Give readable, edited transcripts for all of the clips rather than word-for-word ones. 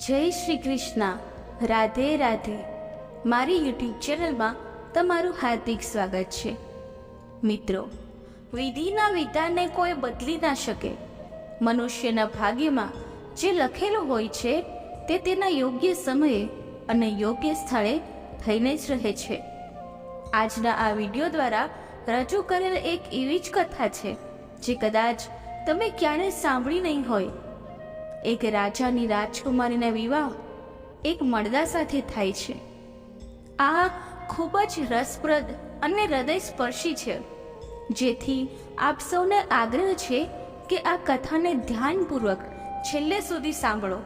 જય શ્રી કૃષ્ણ. રાધે રાધે. મારી યુટ્યુબ ચેનલમાં તમારું હાર્દિક સ્વાગત છે. મિત્રો, વિધિના વિધાનને કોઈ બદલી ના શકે. મનુષ્યના ભાગ્યમાં જે લખેલું હોય છે તે તેના યોગ્ય સમયે અને યોગ્ય સ્થળે થઈને જ રહે છે. આજના આ વિડીયો દ્વારા રજૂ કરેલ એક એવી જ કથા છે જે કદાચ તમે ક્યારેય સાંભળી નહીં હોય. એક રાજાની રાજકુમારીના વિવાહ એક મળદા સાથે થાય છે. આ ખૂબ જ રસપ્રદ અને હૃદયસ્પર્શી છે, જેથી આપ સૌને આગ્રહ છે કે આ કથાને ધ્યાનપૂર્વક છેલ્લે સુધી સાંભળો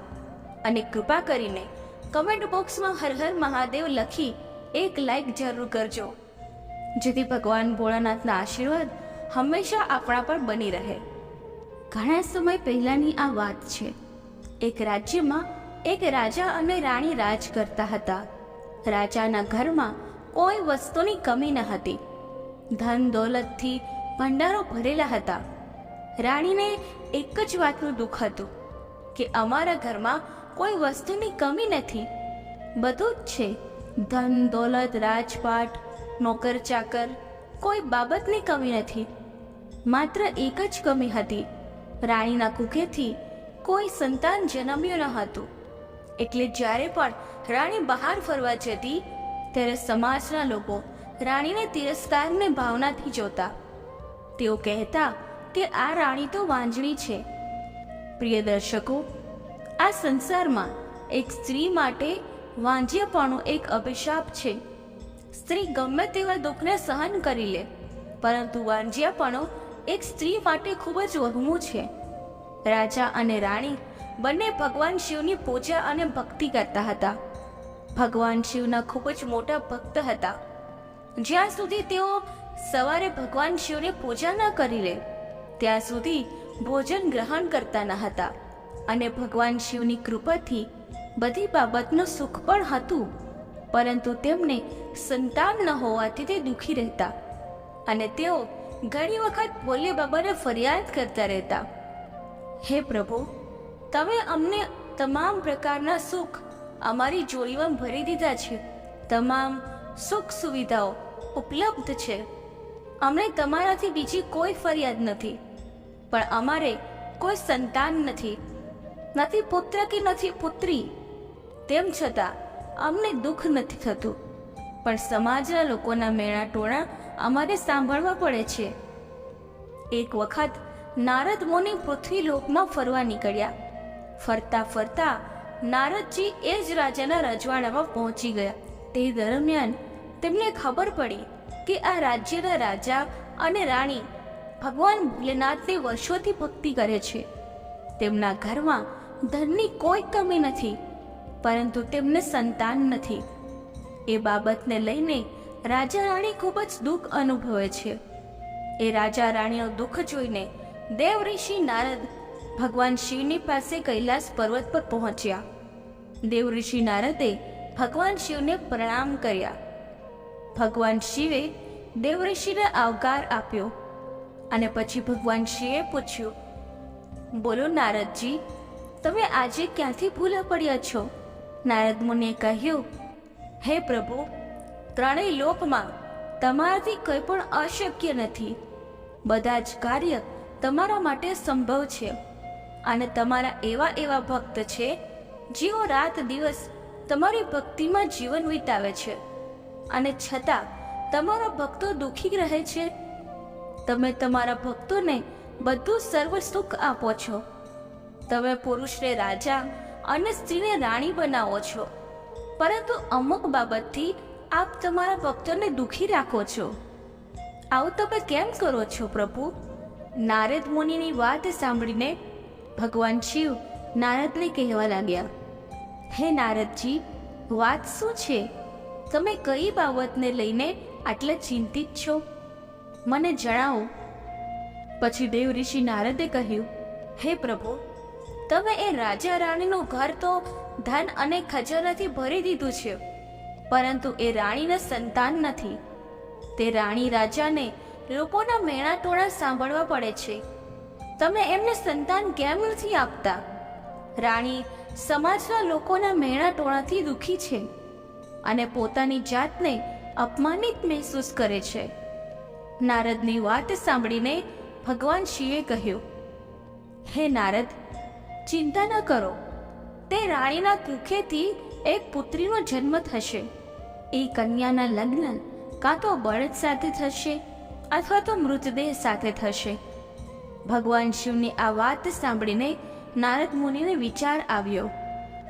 અને કૃપા કરીને કમેન્ટ બોક્સમાં હર હર મહાદેવ લખી એક લાઈક જરૂર કરજો, જેથી ભગવાન ભોળાનાથના આશીર્વાદ હંમેશા આપણા પર બની રહે. ઘણા સમય પહેલાની આ વાત છે. એક રાજ્યમાં એક રાજા અને રાણી રાજ કરતા હતા. રાજાના ઘરમાં કોઈ વસ્તુની કમી ન હતી. ધન દોલતથી ભંડારો ભરેલા હતા. રાણીને એક જ વાતનું દુઃખ હતું કે અમારા ઘરમાં કોઈ વસ્તુની કમી નથી. બધું જ છે, ધન દોલત, રાજપાટ, નોકર ચાકર, કોઈ બાબતની કમી નથી. માત્ર એક જ કમી હતી, રાણીના કુખેથી કોઈ સંતાન જન્મ્યું ન હતું. એટલે જ્યારે પણ રાણી બહાર ફરવા જતી ત્યારે સમાજના લોકો રાણીને તિરસ્કારની ભાવનાથી જોતા. તેઓ કહેતા કે આ રાણી તો વાંજળી છે. પ્રિય દર્શકો, આ સંસારમાં એક સ્ત્રી માટે વાંજ્યપણું એક અભિશાપ છે. સ્ત્રી ગમે તેવા દુઃખને સહન કરી લે, પરંતુ વાંજ્યાપણું એક સ્ત્રી માટે ખૂબ જ વહમું છે. રાજા અને રાણી બંને ભગવાન શિવની પૂજા અને ભક્તિ કરતા હતા. ભગવાન શિવના ખૂબ જ મોટા ભક્ત હતા. જ્યાં સુધી તેઓ સવારે ભગવાન શિવની પૂજા ન કરી લે ત્યાં સુધી ભોજન ગ્રહણ કરતા ન હતા. અને ભગવાન શિવની કૃપાથી બધી બાબતનું સુખ પણ હતું, પરંતુ તેમને સંતાન ન હોવાથી તે દુઃખી રહેતા. અને તેઓ ઘણી વખત ભોલે બાબાને ફરિયાદ કરતા રહેતા, હે પ્રભુ, તમે અમને તમામ પ્રકારના સુખ અમારી જોડીમાં ભરી દીધા છે. તમામ સુખ સુવિધાઓ ઉપલબ્ધ છે. અમને તમારાથી બીજી કોઈ ફરિયાદ નથી, પણ અમારે કોઈ સંતાન નથી, નથી પુત્ર કે નથી પુત્રી. તેમ છતાં અમને દુઃખ નથી થતું, પણ સમાજના લોકોના મેણા ટોણા અમારે સાંભળવા પડે છે. એક વખત નારદ મુનિ પૃથ્વી લોકમાં ફરવા નીકળ્યા. ફરતા ફરતા નારદજી એ જ રાજાના રજવાડામાં પહોંચી ગયા. તે દરમિયાન તેમને ખબર પડી કે આ રાજ્યના રાજા અને રાણી ભગવાન ભોલેનાથની વર્ષોથી ભક્તિ કરે છે. તેમના ઘરમાં ધનની કોઈ કમી નથી, પરંતુ તેમને સંતાન નથી. એ બાબતને લઈને રાજા રાણી ખૂબ જ દુઃખ અનુભવે છે. એ રાજા રાણીનું દુઃખ જોઈને દેવ ઋષિ નારદ ભગવાન શિવની પાસે કૈલાસ પર્વત પર પહોંચ્યા. દેવ ઋષિ નારદે ભગવાન શિવને પ્રણામ કર્યા. ભગવાન શિવે દેવ ઋષિને આવકાર આપ્યો અને પછી ભગવાન શિવે પૂછ્યું, બોલો નારદજી, તમે આજે ક્યાંથી ભૂલા પડ્યા છો? નારદ મુનિએ કહ્યું, હે પ્રભુ, ત્રણેય લોકમાં તમારાથી કંઈ પણ અશક્ય નથી. બધા જ કાર્ય તમારા માટે સંભવ છે. અને તમારા એવા એવા ભક્ત છે જેઓ રાત દિવસ તમારી ભક્તિમાં જીવન વિતાવે છે, અને છતાં તમારા ભક્તો દુઃખી રહે છે. તમે તમારા ભક્તોને બધું સર્વ સુખ આપો છો. તમે પુરુષને રાજા અને સ્ત્રીને રાણી બનાવો છો, પરંતુ અમુક બાબતથી આપ તમારા ભક્તોને દુઃખી રાખો છો. આવું તમે કેમ કરો છો પ્રભુ? નારદ મુનિની વાત સાંભળીને ભગવાન શિવ નારદને કહેવા લાગ્યા, હે નારદજી, વાત શું છે? તમે કઈ બાબતને લઈને આટલા ચિંતિત છો? મને જણાવો. પછી દેવ ઋષિ નારદે કહ્યું, હે પ્રભુ, તમે એ રાજા રાણીનું ઘર તો ધન અને ખજાનાથી ભરી દીધું છે, પરંતુ એ રાણીને સંતાન નથી. તે રાણી રાજાને લોકોના મેણા ટોણા સાંભળવા પડે છે. તમે એમને સંતાન કેમ નથી આપતા? રાણી સમાજના લોકોના મેણા ટોણાથી દુઃખી છે અને પોતાની જાતને અપમાનિત મહેસૂસ કરે છે. નારદની વાત સાંભળીને ભગવાન શિવે કહ્યું, હે નારદ, ચિંતા ન કરો. તે રાણીના કુખેથી એક પુત્રીનો જન્મ થશે. એ કન્યાના લગ્ન કાં તો બળદ સાથે થશે અથવા તો મૃતદેહ સાથે થશે. ભગવાન શિવની આ વાત સાંભળીને નારદ મુનિને વિચાર આવ્યો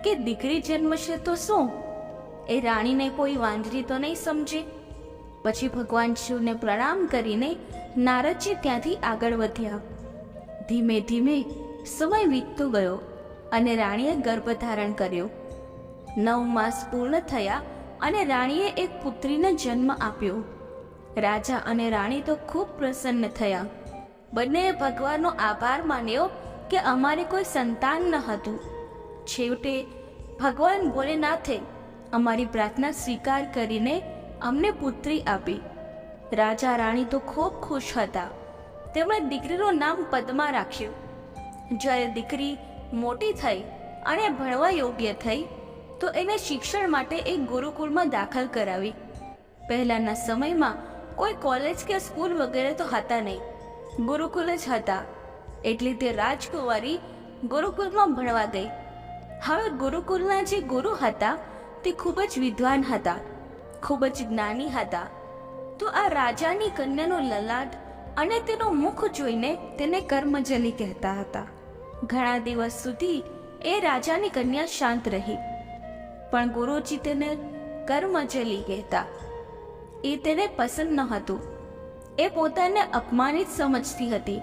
કે દીકરી જન્મશે તો શું? એ રાણીને કોઈ વાંદરી તો નહીં સમજે. પછી ભગવાન શિવને પ્રણામ કરીને નારદજી ત્યાંથી આગળ વધ્યા. ધીમે ધીમે સમય વીતતો ગયો અને રાણીએ ગર્ભ ધારણ કર્યો. 9 માસ પૂર્ણ થયા અને રાણીએ એક પુત્રીને જન્મ આપ્યો. રાજા અને રાણી તો ખૂબ પ્રસન્ન થયા. બંનેએ ભગવાનનો આભાર માન્યો કે અમારે કોઈ સંતાન ન હતું. છેવટે ભગવાન ભોલેનાથે અમારી પ્રાર્થના સ્વીકાર કરીને અમને પુત્રી આપી. રાજા રાણી તો ખૂબ ખુશ હતા. તેમણે દીકરીનું નામ પદ્મા રાખ્યું. જ્યારે દીકરી મોટી થઈ અને ભણવા યોગ્ય થઈ તો એને શિક્ષણ માટે એક ગુરુકુળમાં દાખલ કરાવી. પહેલાંના સમયમાં કોઈ કોલેજ કે સ્કૂલ વગેરે તો હતા નહીં, ગુરુકુળ જ હતા. એટલે તે રાજકુંવારી ગુરુકુળમાં ભણવા ગઈ. હવે ગુરુકુળના જે ગુરુ હતા તે ખૂબ જ વિદ્વાન હતા, ખૂબ જ જ્ઞાની હતા. તો આ રાજાની કન્યાનો લલાટ અને તેનું મુખ જોઈને તેને કર્મજલી કહેતા હતા. ઘણા દિવસ સુધી એ રાજાની કન્યા શાંત રહી, પણ ગુરુજી તેને કર્મજલી કહેતા. એ તેને પસંદ ન હતું. એ પોતાને અપમાનિત સમજતી હતી.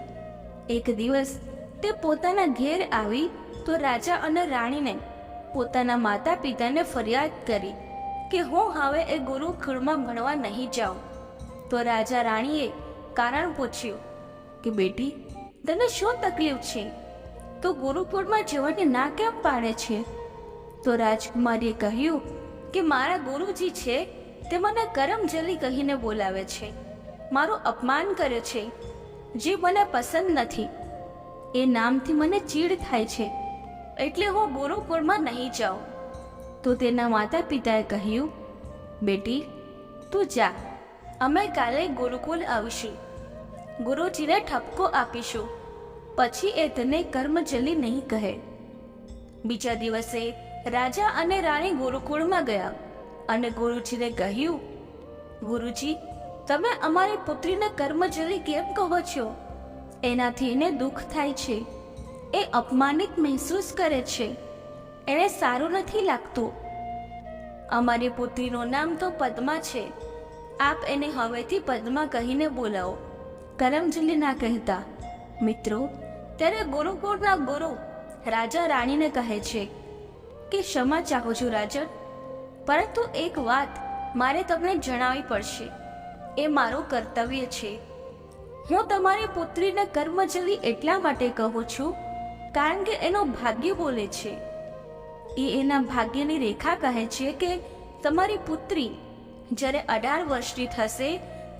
એક દિવસ તે પોતાના ઘેર આવી તો રાજા અને રાણીને પોતાના માતા પિતાને ફરિયાદ કરી કે હું હવે એ ગુરુકુળમાં ભણવા નહીં જાઉં. તો રાજા રાણીએ કારણ પૂછ્યું કે બેટી, તને શું તકલીફ છે? તો ગુરુકુળમાં જવાની ના કેમ પાડે છે? તો રાજકુમારીએ કહ્યું કે મારા ગુરુજી છે તે મને કરમજલી કહીને બોલાવે છે, મારું અપમાન કરે છે, જે મને પસંદ નથી. એ નામથી મને ચીડ થાય છે, એટલે હું ગુરુકુળમાં નહીં જાઉં. તો તેના માતા પિતાએ કહ્યું, બેટી તું જા, અમે કાલે ગુરુકુળ આવીશું, ગુરુજીને ઠપકો આપીશું, પછી એ તને કર્મજલી નહીં કહે. બીજા દિવસે રાજા અને રાણી ગુરુકુળમાં ગયા અને ગુરુજીને કહ્યું, ગુરુજી, તમે અમારી પુત્રીને કર્મજલી કેમ કહો છો? એનાથી એને દુઃખ થાય છે, એ અપમાનિત મહેસૂસ કરે છે, એને સારું નથી લાગતું. અમારી પુત્રીનું નામ તો પદ્મા છે, આપ એને હવેથી પદ્મા કહીને બોલાવો, કરમજલી ના કહેતા. મિત્રો, ત્યારે ગુરુકુળના ગુરુ રાજા રાણીને કહે છે કે ક્ષમા ચાહું છું રાજન, પરંતુ એક વાત મારે તમને જણાવવી પડશે, એ મારું કર્તવ્ય છે. હું તમારી પુત્રીને કર્મજલી એટલા માટે કહું છું કારણ કે એનું ભાગ્ય બોલે છે. એ એના ભાગ્યની રેખા કહે છે કે તમારી પુત્રી જ્યારે 18 વર્ષની થશે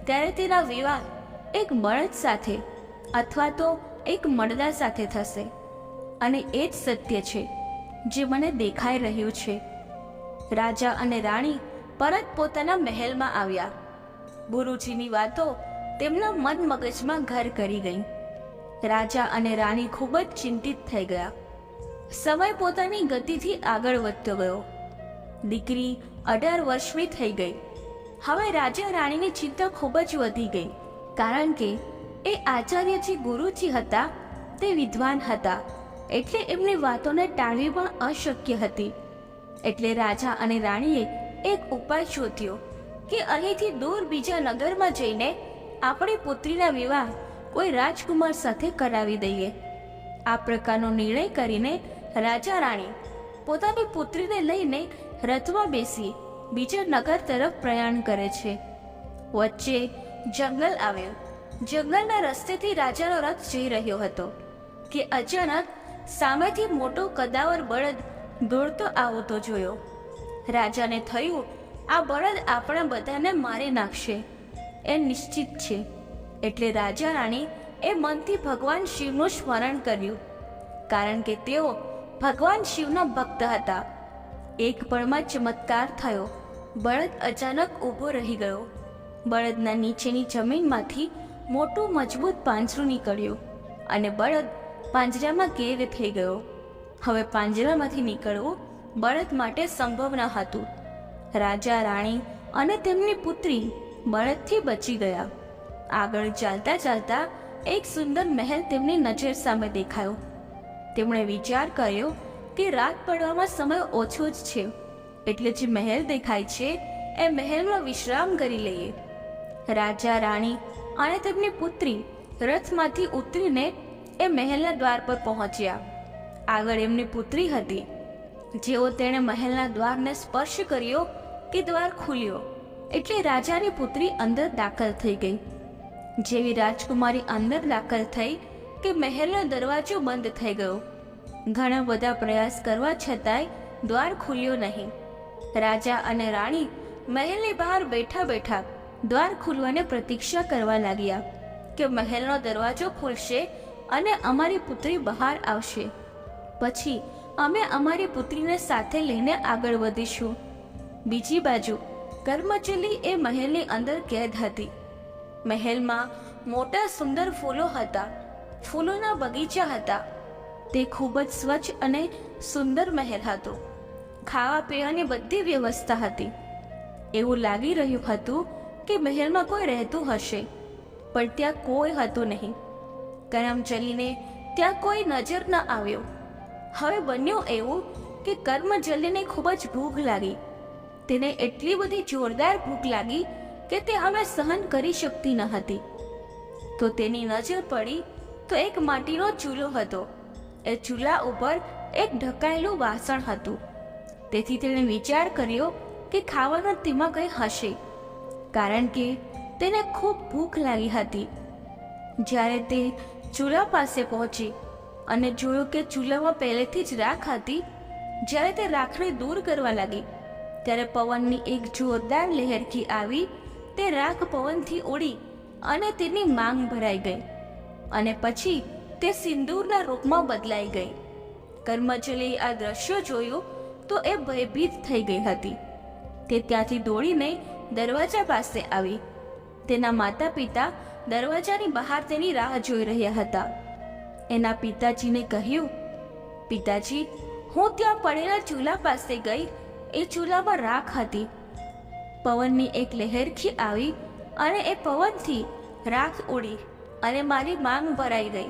ત્યારે તેના વિવાહ એક બળદ સાથે અથવા તો એક મળદા સાથે થશે. અને એ જ સત્ય છે જે મને દેખાઈ રહ્યું છે. રાજા અને રાણી પરત પોતાના મહેલમાં આવ્યા. ગુરુજીની વાતો તેમના મન મગજમાં ઘર કરી ગઈ. રાજા અને રાણી ખૂબ જ ચિંતિત થઈ ગયા. સમય પોતાની ગતિથી આગળ વધતો ગયો. દીકરી 18 વર્ષની થઈ ગઈ. હવે રાજા રાણીની ચિંતા ખૂબ જ વધી ગઈ, કારણ કે એ આચાર્ય જે ગુરુજી હતા તે વિદ્વાન હતા, એટલે એમની વાતોને ટાળવી પણ અશક્ય હતી. એટલે રાજા અને રાણીએ એક ઉપાય શોધ્યો કે અહીંથી દૂર બીજા નગરમાં જઈને આપણી પુત્રીના વિવાહ કોઈ રાજકુમાર સાથે કરાવી દઈએ. આ પ્રકારનો નિર્ણય કરીને રાજા રાણી પોતાની પુત્રીને લઈને રથમાં બેસી બીજા નગર તરફ પ્રયાણ કરે છે. વચ્ચે જંગલ આવ્યો. જંગલના રસ્તેથી રાજાનો રથ જઈ રહ્યો હતો કે અચાનક સામેથી મોટો કદાવર બળદ દોડતો આવતો જોયો. રાજાને થયું, આ બળદ આપણા બધાને મારી નાખશે, એ નિશ્ચિત છે. એટલે રાજા રાણી એ મનથી ભગવાન શિવનું સ્મરણ કર્યું, કારણ કે તેઓ ભગવાન શિવના ભક્ત હતા. એક પળમાં ચમત્કાર થયો. બળદ અચાનક ઊભો રહી ગયો. બળદના નીચેની જમીનમાંથી મોટું મજબૂત પાંજરું નીકળ્યું અને બળદ પાંજરામાં કેદ થઈ ગયો. હવે પાંજરામાંથી નીકળવું બળદ માટે સંભવ ન હતું. રાજા રાણી અને તેમની પુત્રી બળદથી બચી ગયા. આગળ ચાલતા ચાલતા એક સુંદર મહેલ તેમની નજર સામે દેખાયો. તેમણે વિચાર કર્યો કે રાત પડવામાં સમય ઓછો જ છે, એટલે જે મહેલ દેખાય છે એ મહેલમાં વિશ્રામ કરી લઈએ. રાજા રાણી અને તેમની પુત્રી રથમાંથી ઉતરીને એ મહેલના દ્વાર પર પહોંચ્યા. આગળ એમની પુત્રી હતી. જેવો તેણે મહેલના દ્વારને સ્પર્શ કર્યો કે દ્વાર ખુલ્યો એટલે રાજાની પુત્રી અંદર દાખલ થઈ ગઈ. જેવી રાજકુમારી અંદર દાખલ થઈ કે મહેલનો દરવાજો બંધ થઈ ગયો. ઘણા બધા પ્રયાસ કરવા છતાંય દ્વાર ખુલ્યો નહીં. રાજા અને રાણી મહેલની બહાર બેઠા બેઠા દ્વાર ખુલવાને પ્રતીક્ષા કરવા લાગ્યા કે મહેલનો દરવાજો ખુલશે અને અમારી પુત્રી બહાર આવશે. પછી અમે અમારી પુત્રીને સાથે લઈને આગળ વધીશું. બીજી બાજુ કર્મચલી એ મહેલની અંદર કેદ હતી. મહેલમાં મોટા સુંદર ફૂલો હતા. ફૂલોના બગીચા હતા. તે ખૂબ જ સ્વચ્છ અને સુંદર મહેલ હતો. ખાવા પીવાની બધી વ્યવસ્થા હતી. એવું લાગી રહ્યું હતું કે મહેલમાં કોઈ રહેતું હશે, પણ ત્યાં કોઈ હતું નહીં. કર્મચલીને ત્યાં કોઈ નજર ન આવ્યો. હવે બન્યું એવું કે કર્મચલીને ખૂબ જ ભૂખ લાગી. તેને એટલી બધી જોરદાર ભૂખ લાગી કે તે હવે સહન કરી શકતી ન હતી. તો તેની નજર પડી તો એક માટીનો ચૂલો હતો. એ ચૂલા ઉપર એક ઢકાયેલું વાસણ હતું. તેથી તેણે વિચાર કર્યો કે ખાવાનું તેમાં કંઈ હશે, કારણ કે તેને ખૂબ ભૂખ લાગી હતી. જ્યારે તે ચૂલા પાસે પહોંચી અને જોયું કે ચૂલામાં પહેલેથી જ રાખ હતી. જ્યારે તે રાખને દૂર કરવા લાગી ત્યારે પવનની એક જોરદાર લહેરખી આવી. તે રાખ પવનથી ઉડી અને તેની માંગ ભરાઈ ગઈ અને પછી તે સિંદૂરના રૂપમાં બદલાઈ ગઈ. કર્મચલીએ આ દ્રશ્ય જોયું તો એ ભયભીત થઈ ગઈ હતી. તે ત્યાંથી દોડીને દરવાજા પાસે આવી. તેના માતા પિતા દરવાજાની બહાર તેની રાહ જોઈ રહ્યા હતા. એના પિતાજીને કહ્યું, પિતાજી, હું ત્યાં પડેલા ચૂલા પાસે ગઈ. એ ચૂલામાં રાખ હતી. પવનની એક લહેરખી આવી અને એ પવનથી રાખ ઉડી અને મારી માંગ ભરાઈ ગઈ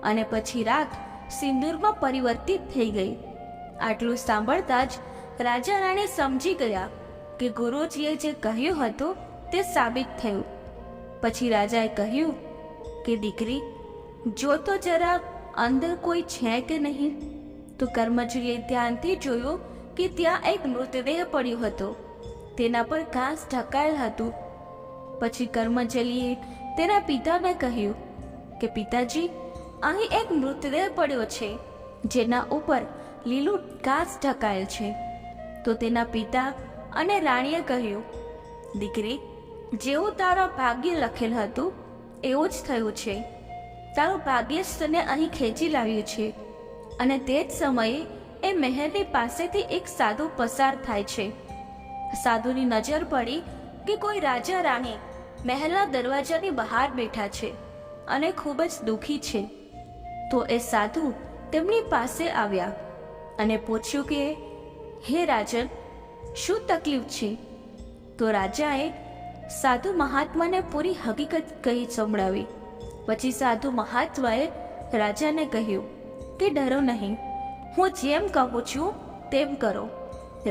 અને પછી રાખ સિંદૂરમાં પરિવર્તિત થઈ ગઈ. આટલું સાંભળતા જ રાજા રાણી સમજી ગયા કે ગુરુજીએ જે કહ્યું હતું તે સાબિત થયું. પછી રાજાએ કહ્યું કે દીકરી, જો તો જરા અંદર કોઈ છે કે નહીં. તો કર્મચલીએ ધ્યાનથી જોયું કે ત્યાં એક મૃતદેહ પડ્યો હતો. તેના પર ઘાસ ઢકાયેલ હતું. પછી કર્મચલીએ તેના પિતાને કહ્યું કે પિતાજી, અહીં એક મૃતદેહ પડ્યો છે જેના ઉપર લીલું ઘાસ ઢકાયેલ છે. તો તેના પિતા અને રાણીએ કહ્યું, દીકરી, જેવું તારા ભાગ્ય લખેલ હતું એવું જ થયું છે. તારું ભાગ્ય જ તને અહીં ખેંચી લાવ્યું છે. અને તે જ સમયે એ મહેલની પાસેથી એક સાધુ પસાર થાય છે. સાધુની નજર પડી કે કોઈ રાજા રાણી મહેલના દરવાજાની બહાર બેઠા છે અને ખૂબ જ દુઃખી છે. તો એ સાધુ તેમની પાસે આવ્યા અને પૂછ્યું કે, હે રાજન, શું તકલીફ છે? તો રાજાએ સાધુ મહાત્માને પૂરી હકીકત કહી સંભળાવી. પછી સાધુ મહાત્માએ રાજાને કહ્યું કે ડરો નહીં, હું જેમ કહું છું તેમ કરો.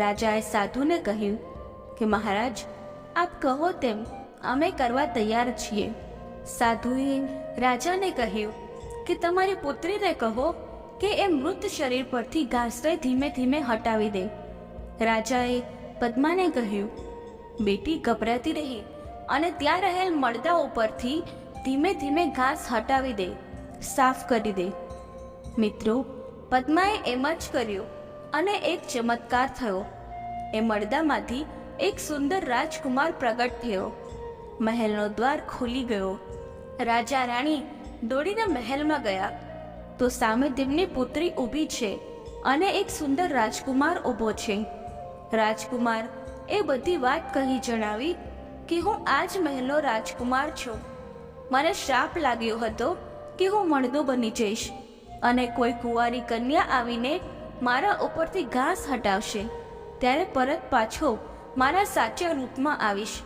રાજાએ સાધુને કહ્યું કે મહારાજ, આપ કહો તેમ અમે કરવા તૈયાર છીએ. સાધુએ રાજાને કહ્યું કે તમારી પુત્રીને કહો કે એ મૃત શરીર પરથી ઘાસને ધીમે ધીમે હટાવી દે. રાજાએ પદ્માને કહ્યું, બેટી, ગભરાતી રહી અને ત્યાં રહેલ મળદા ઉપરથી ધીમે ધીમે ઘાસ હટાવી દે, સાફ કરી દે. મિત્રો, પદ્માએ એમ જ કર્યું અને એક ચમત્કાર થયો. એ મળદામાંથી એક સુંદર રાજકુમાર પ્રગટ થયો. મહેલનો દ્વાર ખુલી ગયો. રાજા રાણી દોડીને મહેલમાં ગયા તો સામે તેમની પુત્રી ઊભી છે અને એક સુંદર રાજકુમાર ઊભો છે. રાજકુમાર એ બધી વાત કહી જણાવી કે હું આ જ મહેલનો રાજકુમાર છું. મને શ્રાપ લાગ્યો હતો કે હું મણદો બની જઈશ અને કોઈ કુંવારી કન્યા આવીને મારા ઉપરથી ઘાસ હટાવશે ત્યારે પરત પાછો મારા સાચા રૂપમાં આવીશ.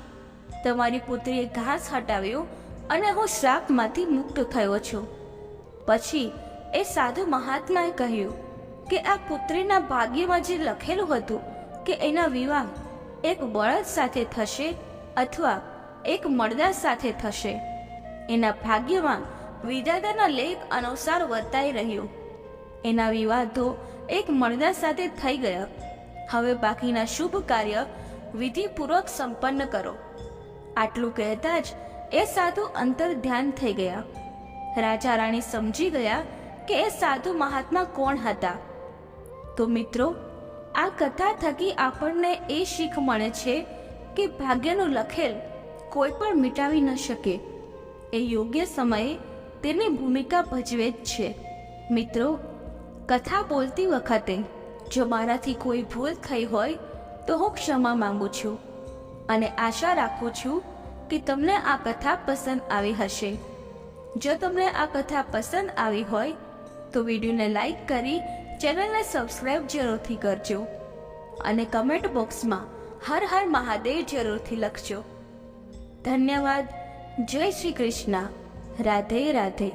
તમારી પુત્રીએ ઘાસ હટાવ્યું અને હું શ્રાપમાંથી મુક્ત થયો છું. પછી એ સાધુ મહાત્માએ કહ્યું કે આ પુત્રીના ભાગ્યમાં જે લખેલું હતું કે એના વિવાહ એક બળદ સાથે થશે અથવા એક મળદા સાથે થશે, એના ભાગ્યમાં વિધાતાના લેખ અનુસાર વર્તાઈ રહ્યું. એના વિવાહ તો એક મળદા સાથે થઈ ગયા. હવે બાકીના શુભ કાર્ય વિધિપૂર્વક સંપન્ન કરો. આટલું કહેતા જ એ સાધુ અંતર ધ્યાન થઈ ગયા. રાજા રાણી સમજી ગયા કે એ સાધુ મહાત્મા કોણ હતા. તો મિત્રો, આ કથા થકી આપણને એ શીખ મળે છે કે ભાગ્યનું લખેલ કોઈ પણ મિટાવી ન શકે. એ યોગ્ય સમયે તેની ભૂમિકા ભજવે જ છે. મિત્રો, કથા બોલતી વખતે જો મારાથી કોઈ ભૂલ થઈ હોય તો હું ક્ષમા માંગુ છું અને આશા રાખું છું કે તમને આ કથા પસંદ આવી હશે. જો તમને આ કથા પસંદ આવી હોય તો વિડીયોને લાઈક કરી ચેનલને સબસ્ક્રાઈબ જરૂરથી કરજો અને કમેન્ટ બોક્સમાં હર હર મહાદેવ જરૂરથી લખજો. ધન્યવાદ. જય શ્રી કૃષ્ણ. રાધે રાધે.